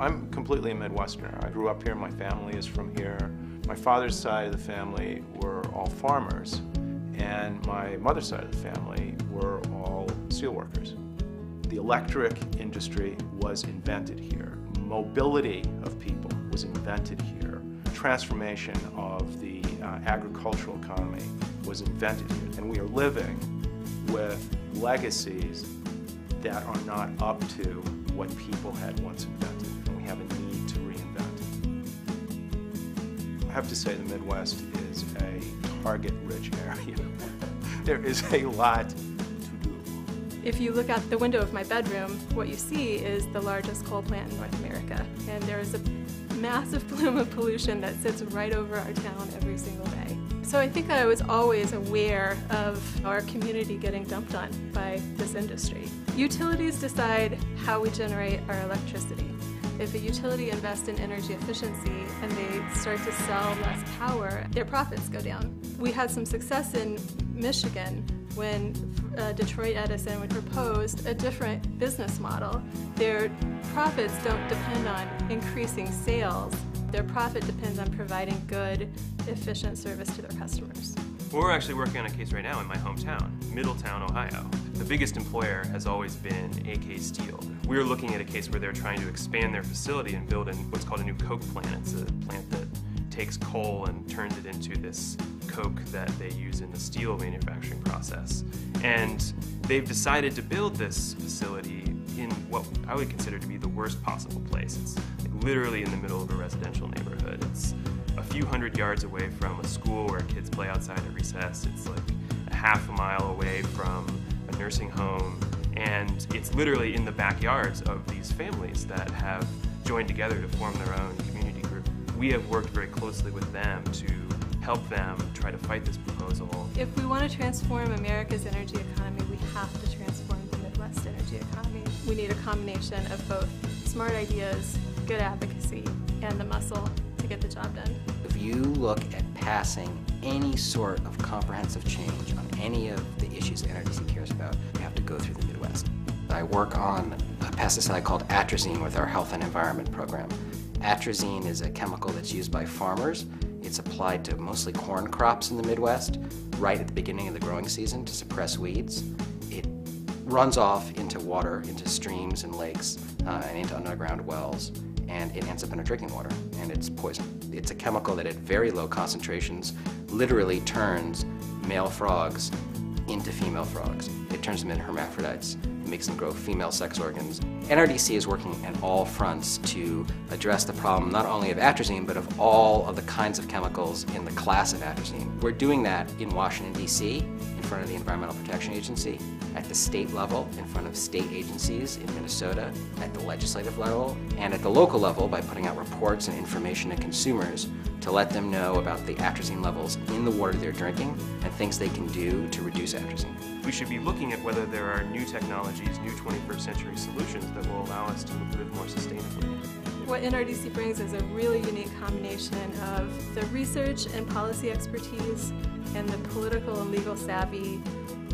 I'm completely a Midwesterner. I grew up here, my family is from here. My father's side of the family were all farmers, and my mother's side of the family were all steelworkers. The electric industry was invented here. Mobility of people was invented here. Transformation of the agricultural economy was invented here. And we are living with legacies that are not up to what people had once invented, and we have a need to reinvent. I have to say the Midwest is a target-rich area. There is a lot to do. If you look out the window of my bedroom, what you see is the largest coal plant in North America, and there is a massive plume of pollution that sits right over our town every single day. So I think I was always aware of our community getting dumped on by this industry. Utilities decide how we generate our electricity. If a utility invests in energy efficiency and they start to sell less power, their profits go down. We had some success in Michigan when Detroit Edison proposed a different business model. Their profits don't depend on increasing sales. Their profit depends on providing good, efficient service to their customers. We're actually working on a case right now in my hometown, Middletown, Ohio. The biggest employer has always been AK Steel. We're looking at a case where they're trying to expand their facility and build what's called a new coke plant. It's a plant that takes coal and turns it into this coke that they use in the steel manufacturing process. And they've decided to build this facility in what I would consider to be the worst possible place. It's literally in the middle of a residential neighborhood. It's a few hundred yards away from a school where kids play outside at recess. It's like a half a mile away from a nursing home. And it's literally in the backyards of these families that have joined together to form their own community group. We have worked very closely with them to help them try to fight this proposal. If we want to transform America's energy economy, we have to transform the Midwest energy economy. We need a combination of both smart ideas, good advocacy, and the muscle to get the job done. If you look at passing any sort of comprehensive change on any of the issues NRDC cares about, you have to go through the Midwest. I work on a pesticide called atrazine with our Health and Environment program. Atrazine is a chemical that's used by farmers. It's applied to mostly corn crops in the Midwest right at the beginning of the growing season to suppress weeds. It runs off into water, into streams and lakes, and into underground wells, and it ends up in our drinking water, and it's poison. It's a chemical that at very low concentrations literally turns male frogs into female frogs. It turns them into hermaphrodites. It makes them grow female sex organs. NRDC is working at all fronts to address the problem not only of atrazine, but of all of the kinds of chemicals in the class of atrazine. We're doing that in Washington, D.C., in front of the Environmental Protection Agency, at the state level, in front of state agencies in Minnesota, at the legislative level, and at the local level by putting out reports and information to consumers to let them know about the atrazine levels in the water they're drinking and things they can do to reduce atrazine. We should be looking at whether there are new technologies, new 21st century solutions that will allow us to live more sustainably. What NRDC brings is a really unique combination of the research and policy expertise and the political and legal savvy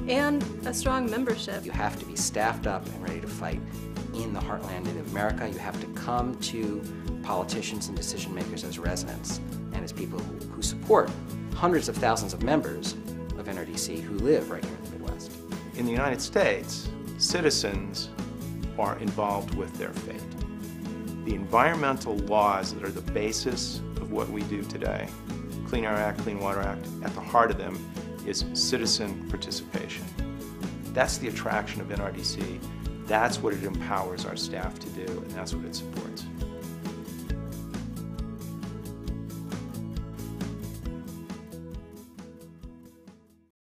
and a strong membership. You have to be staffed up and ready to fight in the heartland of America. You have to come to politicians and decision makers as residents and as people who support hundreds of thousands of members of NRDC who live right here in the Midwest. In the United States, citizens are involved with their fate. The environmental laws that are the basis of what we do today, Clean Air Act, Clean Water Act, at the heart of them is citizen participation. That's the attraction of NRDC. That's what it empowers our staff to do, and that's what it supports.